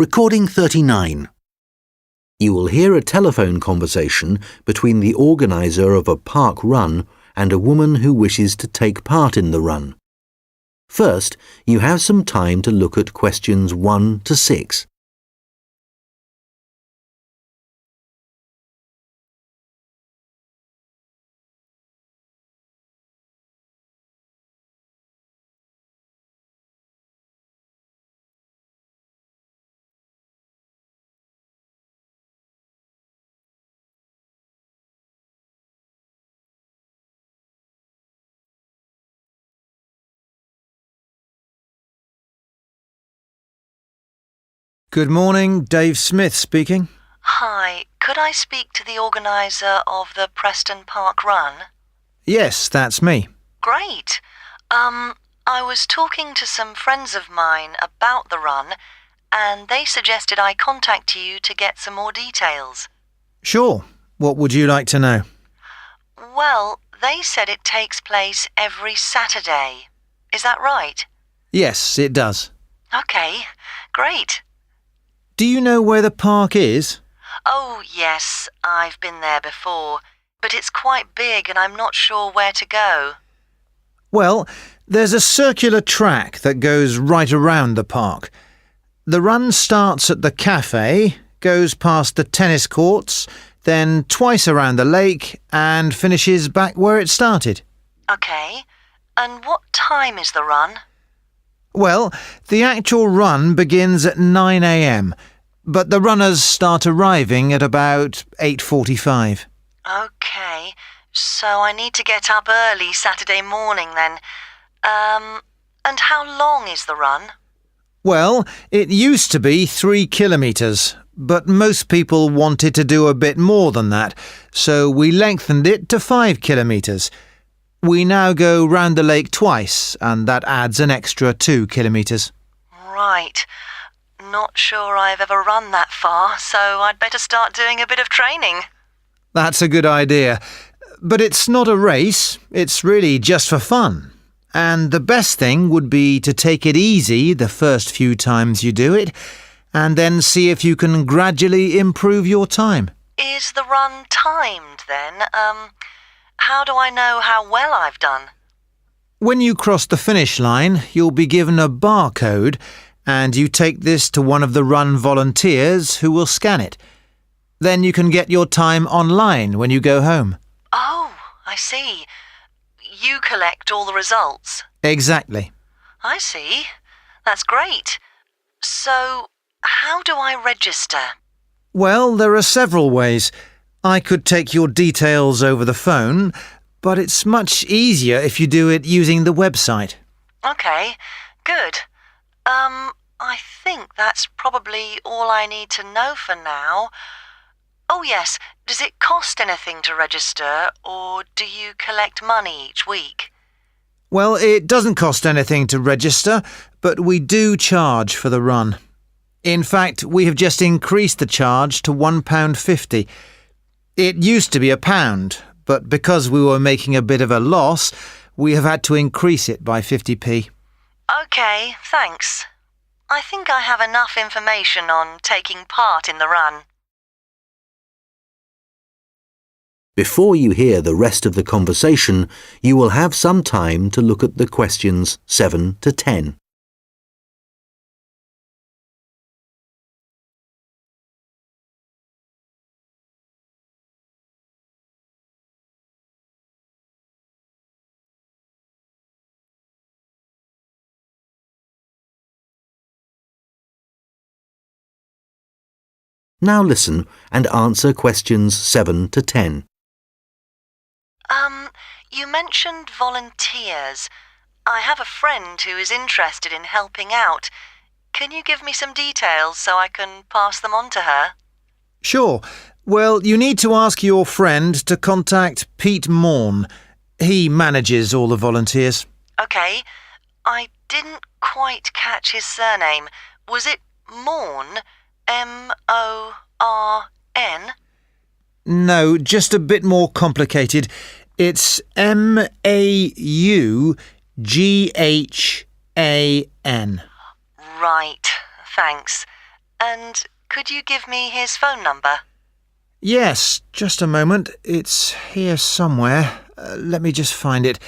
Recording 39. You will hear a telephone conversation between the organiser of a park run and a woman who wishes to take part in the run. First, you have some time to look at questions 1 to 6. Good morning, Dave Smith speaking. Hi, could I speak to the organiser of the Preston Park Run? Yes, that's me. Great. I was talking to some friends of mine about the run, and they suggested I contact you to get some more details. Sure. What would you like to know? Well, they said it takes place every Saturday. Is that right? Yes, it does. Okay, great. Do you know where the park is? Oh, yes, I've been there before, but it's quite big and I'm not sure where to go. Well, there's a circular track that goes right around the park. The run starts at the cafe, goes past the tennis courts, then twice around the lake and finishes back where it started. Okay, and what time is the run? Well, the actual run begins at 9 a.m, but the runners start arriving at about 8:45. Okay, so I need to get up early Saturday morning then. And how long is the run? Well, it used to be 3 kilometres, but most people wanted to do a bit more than that, so we lengthened it to 5 kilometres. We now go round the lake twice, and that adds an extra 2 kilometres. Right. Not sure I've ever run that far, so I'd better start doing a bit of training. That's a good idea. But it's not a race, it's really just for fun. And the best thing would be to take it easy the first few times you do it, and then see if you can gradually improve your time. Is the run timed then? How do I know how well I've done? When you cross the finish line, you'll be given a barcode, and you take this to one of the run volunteers who will scan it. Then you can get your time online when you go home. Oh, I see. You collect all the results. Exactly. I see. That's great. So, how do I register? Well, there are several ways. I could take your details over the phone, but it's much easier if you do it using the website. Okay, good. I think that's probably all I need to know for now. Oh yes, does it cost anything to register, or do you collect money each week? Well, it doesn't cost anything to register, but we do charge for the run. In fact, we have just increased the charge to £1.50. It used to be £1, but because we were making a bit of a loss, we have had to increase it by 50p. Okay, thanks. I think I have enough information on taking part in the run. Before you hear the rest of the conversation, you will have some time to look at the questions 7 to 10. Now listen and answer questions 7 to 10. You mentioned volunteers. I have a friend who is interested in helping out. Can you give me some details so I can pass them on to her? Sure. Well, you need to ask your friend to contact Pete Morn. He manages all the volunteers. Okay. I didn't quite catch his surname. Was it Morn? M-O-R-N? No, just a bit more complicated. It's M-A-U-G-H-A-N. Right, thanks. And could you give me his phone number? Yes, just a moment. It's here somewhere. Let me just find it.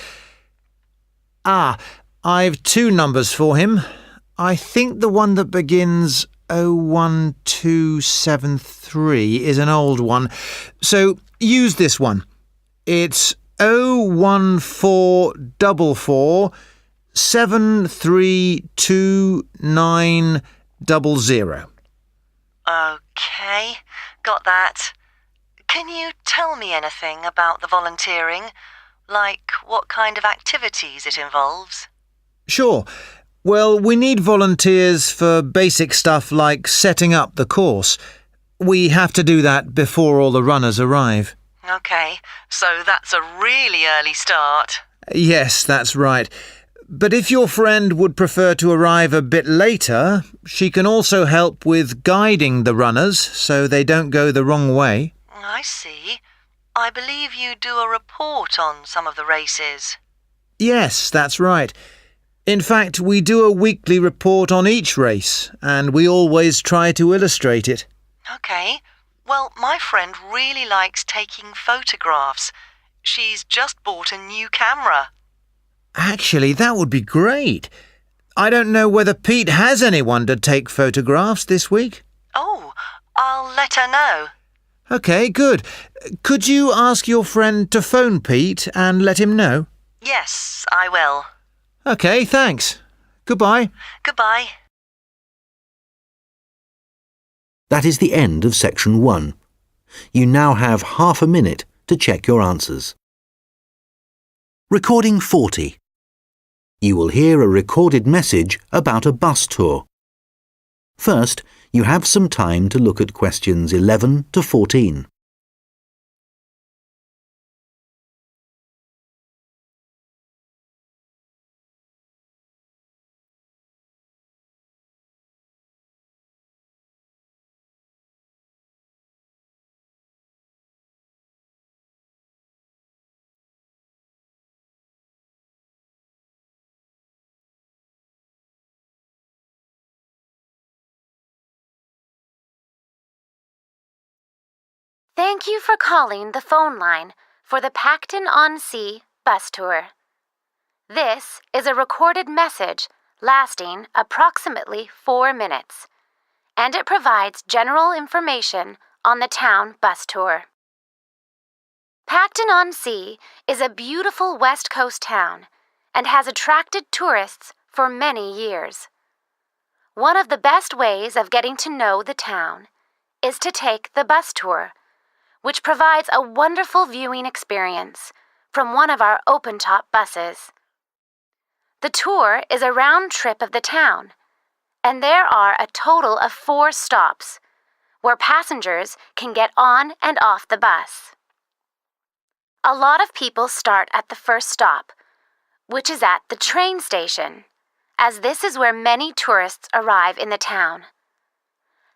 I've two numbers for him. I think the one that begins 01273 is an old one, so use this one. It's 01444 73290. Okay, got that. Can you tell me anything about the volunteering? Like what kind of activities it involves? Sure. Well, we need volunteers for basic stuff like setting up the course. We have to do that before all the runners arrive. Okay, so that's a really early start. Yes, that's right. But if your friend would prefer to arrive a bit later, she can also help with guiding the runners so they don't go the wrong way. I see. I believe you do a report on some of the races. Yes, that's right. In fact, we do a weekly report on each race, and we always try to illustrate it. Okay. Well, my friend really likes taking photographs. She's just bought a new camera. Actually, that would be great. I don't know whether Pete has anyone to take photographs this week. Oh, I'll let her know. OK, good. Could you ask your friend to phone Pete and let him know? Yes, I will. OK, thanks. Goodbye. Goodbye. That is the end of section 1. You now have half a minute to check your answers. Recording 40. You will hear a recorded message about a bus tour. First, you have some time to look at questions 11 to 14. Thank you for calling the phone line for the Pacton-on-Sea bus tour. This is a recorded message lasting approximately 4 minutes, and it provides general information on the town bus tour. Pacton-on-Sea is a beautiful West Coast town and has attracted tourists for many years. One of the best ways of getting to know the town is to take the bus tour, which provides a wonderful viewing experience from one of our open-top buses. The tour is a round trip of the town, and there are a total of 4 stops where passengers can get on and off the bus. A lot of people start at the first stop, which is at the train station, as this is where many tourists arrive in the town.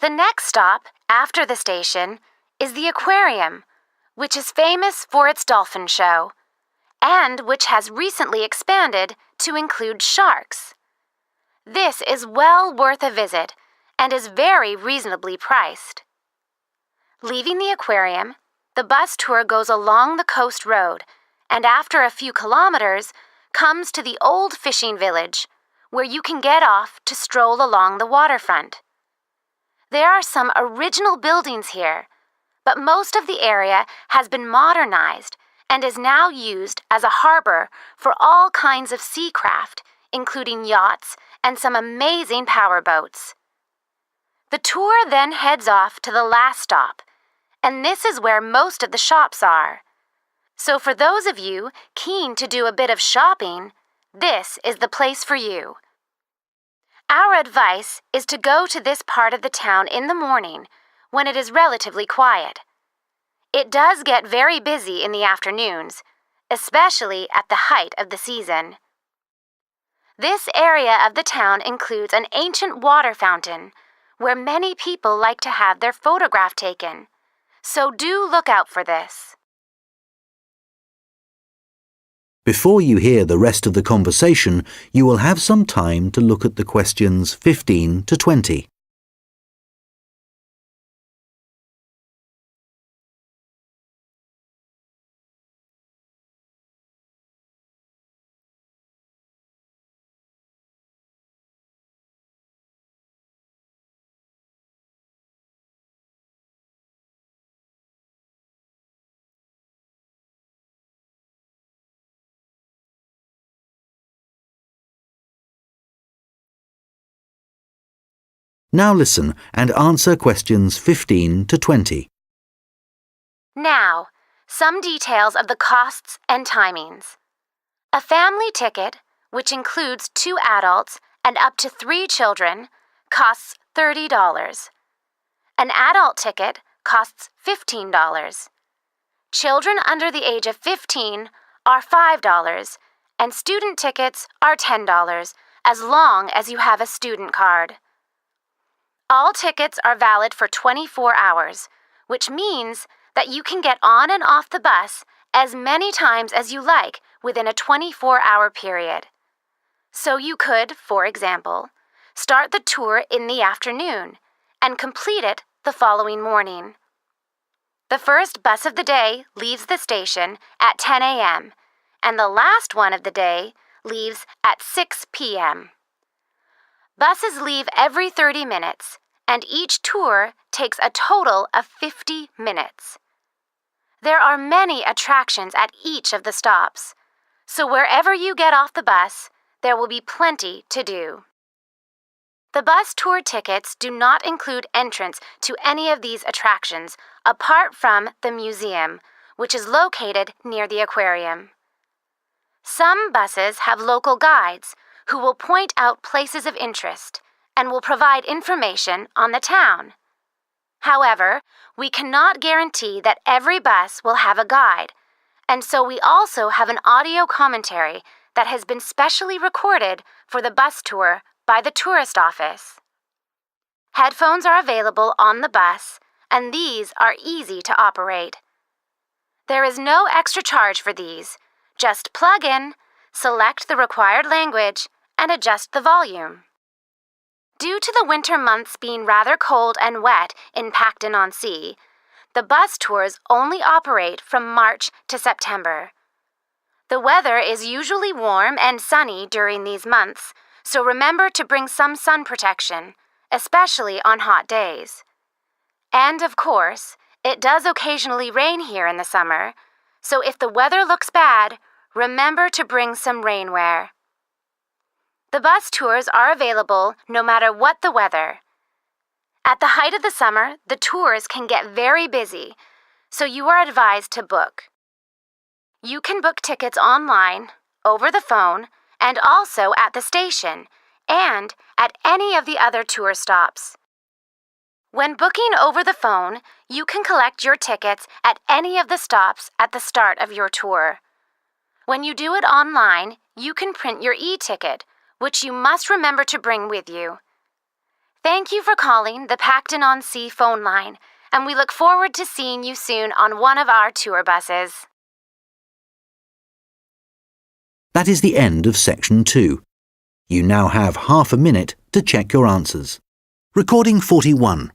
The next stop after the station is the aquarium, which is famous for its dolphin show, and which has recently expanded to include sharks. This is well worth a visit and is very reasonably priced. Leaving the aquarium, the bus tour goes along the coast road and after a few kilometers comes to the old fishing village, where you can get off to stroll along the waterfront. There are some original buildings here, but most of the area has been modernized and is now used as a harbor for all kinds of sea craft, including yachts and some amazing powerboats. The tour then heads off to the last stop, and this is where most of the shops are. So for those of you keen to do a bit of shopping, this is the place for you. Our advice is to go to this part of the town in the morning when it is relatively quiet. It does get very busy in the afternoons, especially at the height of the season. This area of the town includes an ancient water fountain where many people like to have their photograph taken, so do look out for this. Before you hear the rest of the conversation, you will have some time to look at the questions 15 to 20. Now listen and answer questions 15 to 20. Now, some details of the costs and timings. A family ticket, which includes 2 adults and up to 3 children, costs $30. An adult ticket costs $15. Children under the age of 15 are $5, and student tickets are $10, as long as you have a student card. All tickets are valid for 24 hours, which means that you can get on and off the bus as many times as you like within a 24-hour period. So you could, for example, start the tour in the afternoon and complete it the following morning. The first bus of the day leaves the station at 10 a.m., and the last one of the day leaves at 6 p.m. Buses leave every 30 minutes, and each tour takes a total of 50 minutes. There are many attractions at each of the stops, so wherever you get off the bus, there will be plenty to do. The bus tour tickets do not include entrance to any of these attractions apart from the museum, which is located near the aquarium. Some buses have local guides who will point out places of interest and will provide information on the town. However, we cannot guarantee that every bus will have a guide, and so we also have an audio commentary that has been specially recorded for the bus tour by the tourist office. Headphones are available on the bus, and these are easy to operate. There is no extra charge for these. Just plug in, select the required language, and adjust the volume. Due to the winter months being rather cold and wet in Pacton-on-Sea, the bus tours only operate from March to September. The weather is usually warm and sunny during these months, so remember to bring some sun protection, especially on hot days. And of course, it does occasionally rain here in the summer, so if the weather looks bad, remember to bring some rainwear. The bus tours are available no matter what the weather. At the height of the summer, the tours can get very busy, so you are advised to book. You can book tickets online, over the phone, and also at the station, and at any of the other tour stops. When booking over the phone, you can collect your tickets at any of the stops at the start of your tour. When you do it online, you can print your e-ticket, which you must remember to bring with you. Thank you for calling the Pacton-on-Sea phone line, and we look forward to seeing you soon on one of our tour buses. That is the end of section 2. You now have half a minute to check your answers. Recording 41.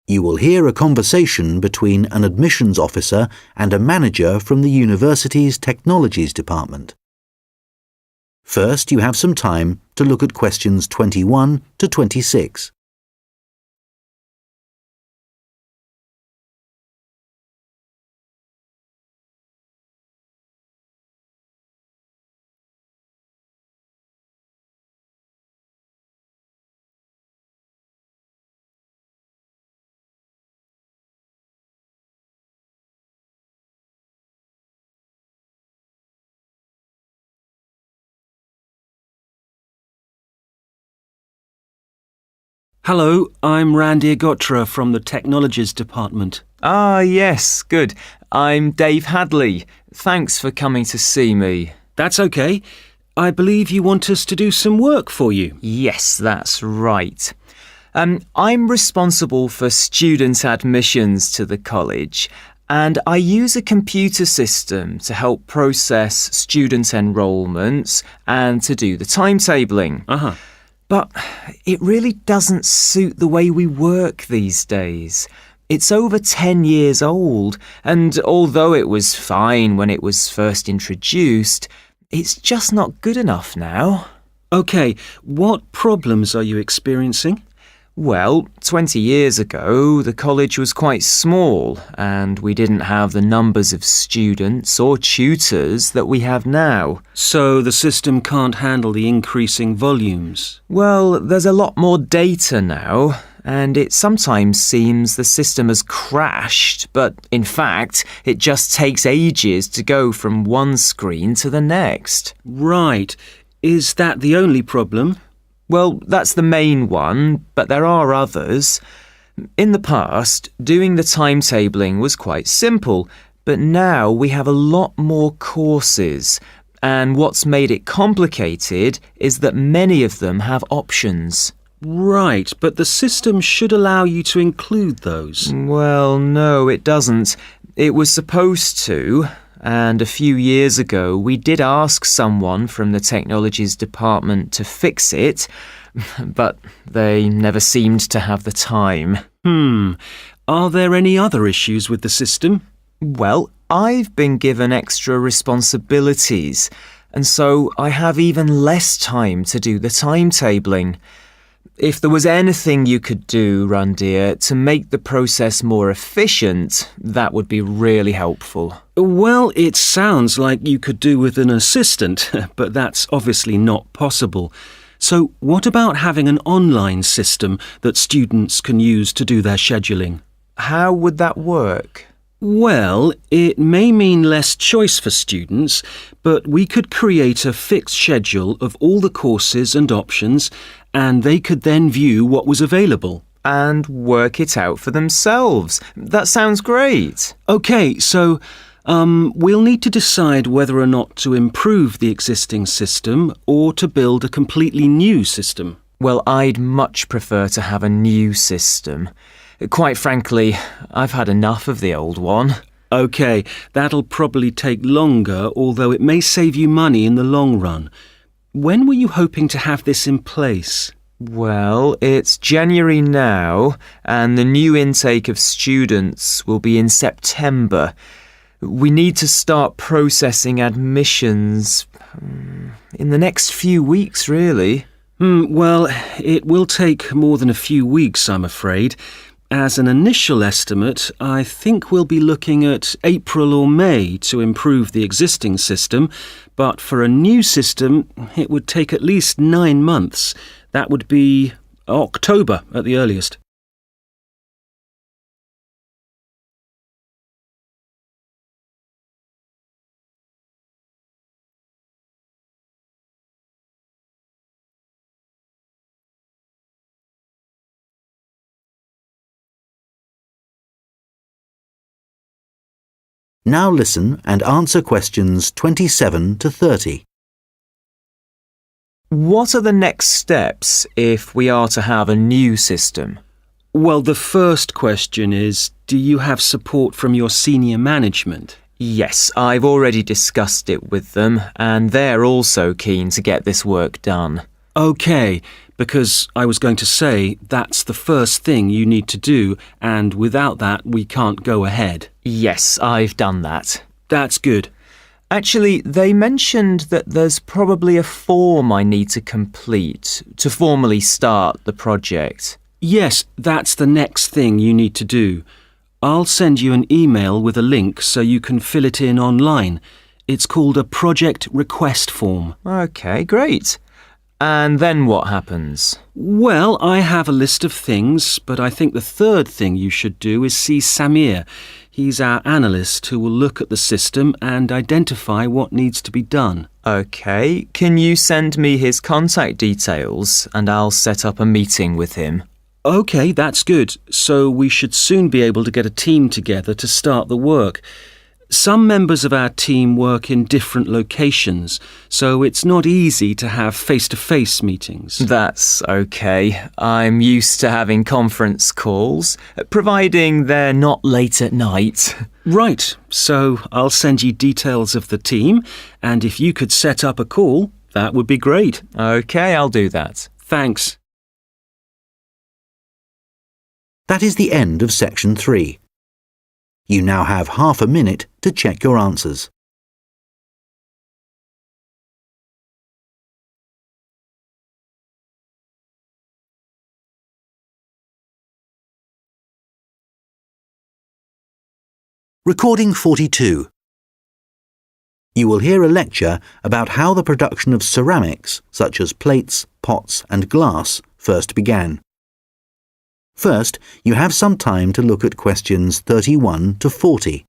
You will hear a conversation between an admissions officer and a manager from the university's technologies department. First, you have some time to look at questions 21 to 26. Hello, I'm Randy Agotra from the Technologies Department. Ah, yes, good. I'm Dave Hadley. Thanks for coming to see me. That's okay. I believe you want us to do some work for you. Yes, that's right. I'm responsible for student admissions to the college, and I use a computer system to help process student enrolments and to do the timetabling. But it really doesn't suit the way we work these days. It's over 10 years old, and although it was fine when it was first introduced, it's just not good enough now. Okay, what problems are you experiencing? Well, 20 years ago, the college was quite small and we didn't have the numbers of students or tutors that we have now. So the system can't handle the increasing volumes. Well, there's a lot more data now, and it sometimes seems the system has crashed, but in fact, it just takes ages to go from one screen to the next. Right. Is that the only problem? Well, that's the main one, but there are others. In the past, doing the timetabling was quite simple, but now we have a lot more courses, and what's made it complicated is that many of them have options. Right, but the system should allow you to include those. Well, no, it doesn't. It was supposed to. And a few years ago, we did ask someone from the technologies department to fix it, but they never seemed to have the time. Are there any other issues with the system? Well, I've been given extra responsibilities, and so I have even less time to do the timetabling. If there was anything you could do, Randir, to make the process more efficient, that would be really helpful. Well, it sounds like you could do with an assistant, but that's obviously not possible. So what about having an online system that students can use to do their scheduling? How would that work? Well, it may mean less choice for students, but we could create a fixed schedule of all the courses and options, and they could then view what was available. And work it out for themselves. That sounds great. OK, so we'll need to decide whether or not to improve the existing system or to build a completely new system. Well, I'd much prefer to have a new system. Quite frankly, I've had enough of the old one. OK, that'll probably take longer, although it may save you money in the long run. When were you hoping to have this in place? Well, it's January now, and the new intake of students will be in September. We need to start processing admissions in the next few weeks, really. Well, it will take more than a few weeks, I'm afraid. As an initial estimate, I think we'll be looking at April or May to improve the existing system, but for a new system, it would take at least 9 months. That would be October at the earliest. Now listen and answer questions 27 to 30. What are the next steps if we are to have a new system? Well, the first question is, do you have support from your senior management? Yes, I've already discussed it with them, and they're also keen to get this work done. OK, because I was going to say that's the first thing you need to do, and without that we can't go ahead. Yes, I've done that. That's good. Actually, they mentioned that there's probably a form I need to complete to formally start the project. Yes, that's the next thing you need to do. I'll send you an email with a link so you can fill it in online. It's called a project request form. OK, great. And then what happens? Well, I have a list of things, but I think the third thing you should do is see Samir. He's our analyst who will look at the system and identify what needs to be done. OK, can you send me his contact details and I'll set up a meeting with him? OK, that's good. So we should soon be able to get a team together to start the work. Some members of our team work in different locations, so it's not easy to have face-to-face meetings. That's okay. I'm used to having conference calls, providing they're not late at night. Right, so I'll send you details of the team, and if you could set up a call, that would be great. Okay, I'll do that. Thanks. That is the end of section 3. You now have half a minute to check your answers. Recording 42. You will hear a lecture about how the production of ceramics, such as plates, pots and glass, first began. First, you have some time to look at questions 31 to 40.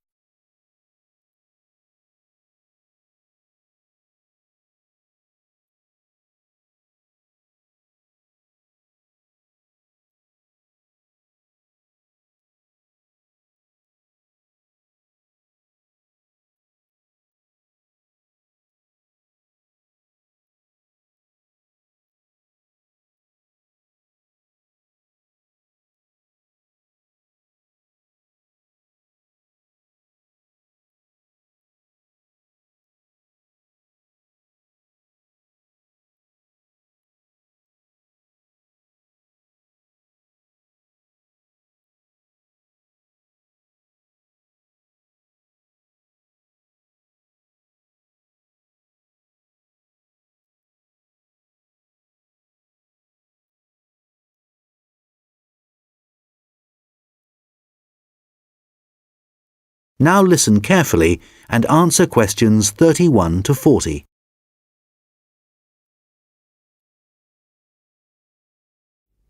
Now listen carefully and answer questions 31 to 40.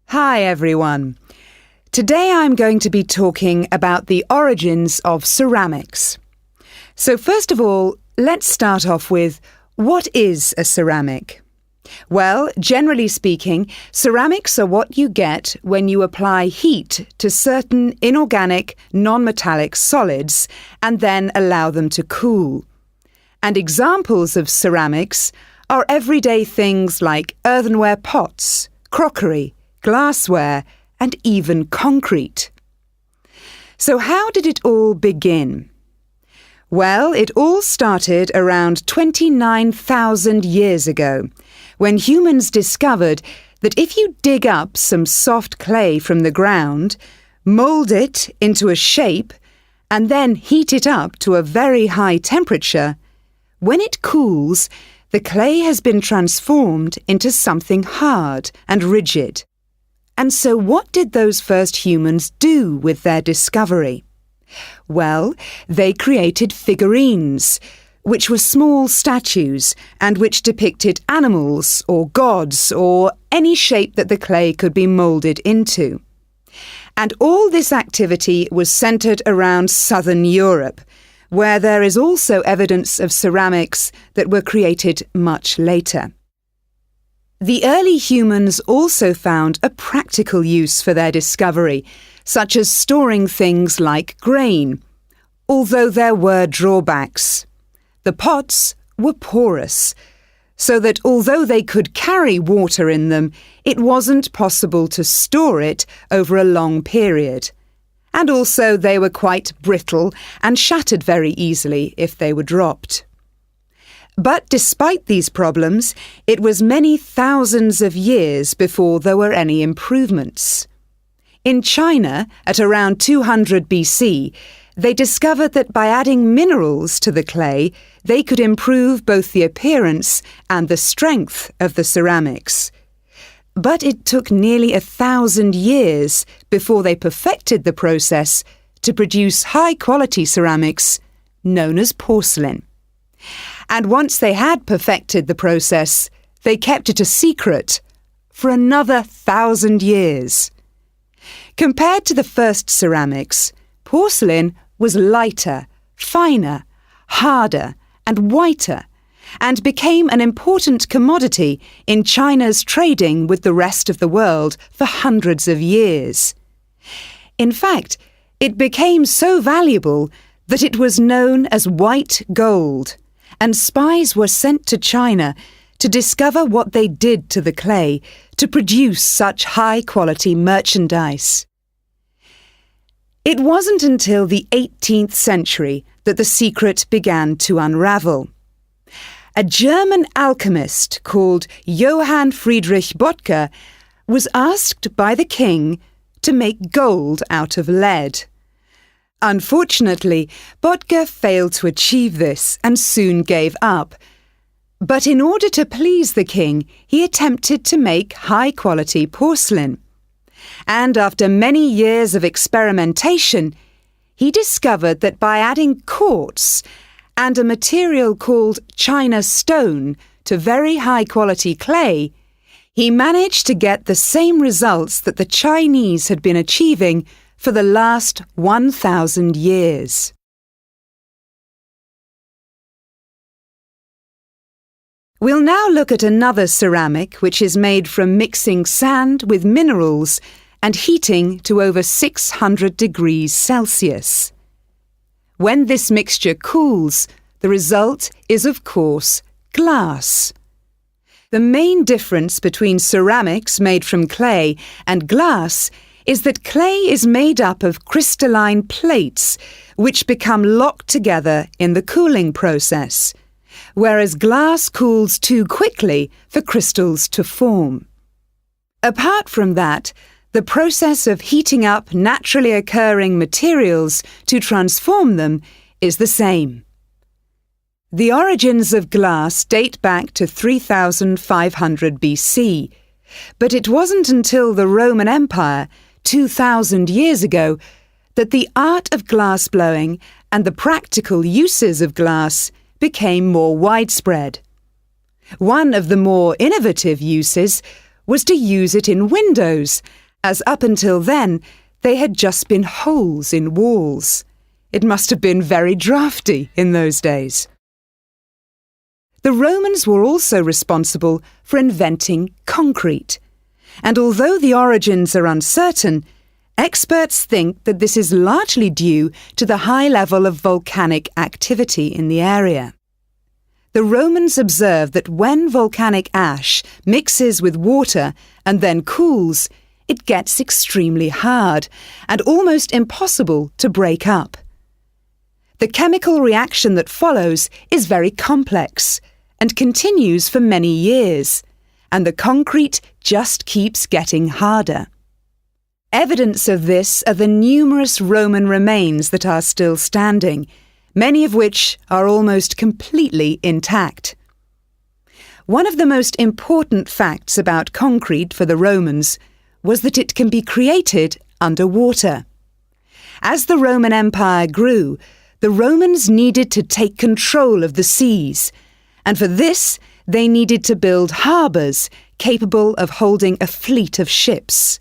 Hi everyone. Today I'm going to be talking about the origins of ceramics. So first of all, let's start off with, what is a ceramic? Well, generally speaking, ceramics are what you get when you apply heat to certain inorganic, non-metallic solids and then allow them to cool. And examples of ceramics are everyday things like earthenware pots, crockery, glassware, and even concrete. So how did it all begin? Well, it all started around 29,000 years ago, when humans discovered that if you dig up some soft clay from the ground, mould it into a shape, and then heat it up to a very high temperature, when it cools, the clay has been transformed into something hard and rigid. And so what did those first humans do with their discovery? Well, they created figurines, which were small statues and which depicted animals or gods or any shape that the clay could be moulded into. And all this activity was centred around southern Europe, where there is also evidence of ceramics that were created much later. The early humans also found a practical use for their discovery, such as storing things like grain, although there were drawbacks. The pots were porous, so that although they could carry water in them, it wasn't possible to store it over a long period. And also they were quite brittle and shattered very easily if they were dropped. But despite these problems, it was many thousands of years before there were any improvements. In China, at around 200 BC, they discovered that by adding minerals to the clay, they could improve both the appearance and the strength of the ceramics. But it took nearly 1,000 years before they perfected the process to produce high-quality ceramics known as porcelain. And once they had perfected the process, they kept it a secret for another 1,000 years. Compared to the first ceramics, porcelain was lighter, finer, harder and whiter, and became an important commodity in China's trading with the rest of the world for hundreds of years. In fact, it became so valuable that it was known as white gold, and spies were sent to China to discover what they did to the clay to produce such high-quality merchandise. It wasn't until the 18th century that the secret began to unravel. A German alchemist called Johann Friedrich Böttger was asked by the king to make gold out of lead. Unfortunately, Böttger failed to achieve this and soon gave up. But in order to please the king, he attempted to make high-quality porcelain. And after many years of experimentation, he discovered that by adding quartz and a material called China stone to very high-quality clay, he managed to get the same results that the Chinese had been achieving for the last 1,000 years. We'll now look at another ceramic which is made from mixing sand with minerals and heating to over 600 degrees Celsius. When this mixture cools, the result is, of course, glass. The main difference between ceramics made from clay and glass is that clay is made up of crystalline plates which become locked together in the cooling process, whereas glass cools too quickly for crystals to form. Apart from that, the process of heating up naturally occurring materials to transform them is the same. The origins of glass date back to 3500 BC, but it wasn't until the Roman Empire, 2,000 years ago, that the art of glass blowing and the practical uses of glass became more widespread. One of the more innovative uses was to use it in windows, as up until then they had just been holes in walls. It must have been very drafty in those days. The Romans were also responsible for inventing concrete, and although the origins are uncertain, experts think that this is largely due to the high level of volcanic activity in the area. The Romans observed that when volcanic ash mixes with water and then cools, it gets extremely hard and almost impossible to break up. The chemical reaction that follows is very complex and continues for many years, and the concrete just keeps getting harder. Evidence of this are the numerous Roman remains that are still standing, many of which are almost completely intact. One of the most important facts about concrete for the Romans was that it can be created underwater. As the Roman Empire grew, the Romans needed to take control of the seas, and for this they needed to build harbours capable of holding a fleet of ships.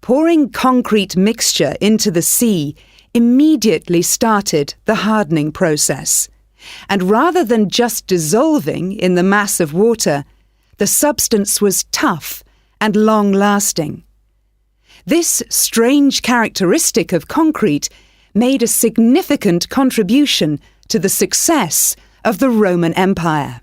Pouring concrete mixture into the sea immediately started the hardening process, and rather than just dissolving in the mass of water, the substance was tough and long-lasting. This strange characteristic of concrete made a significant contribution to the success of the Roman Empire.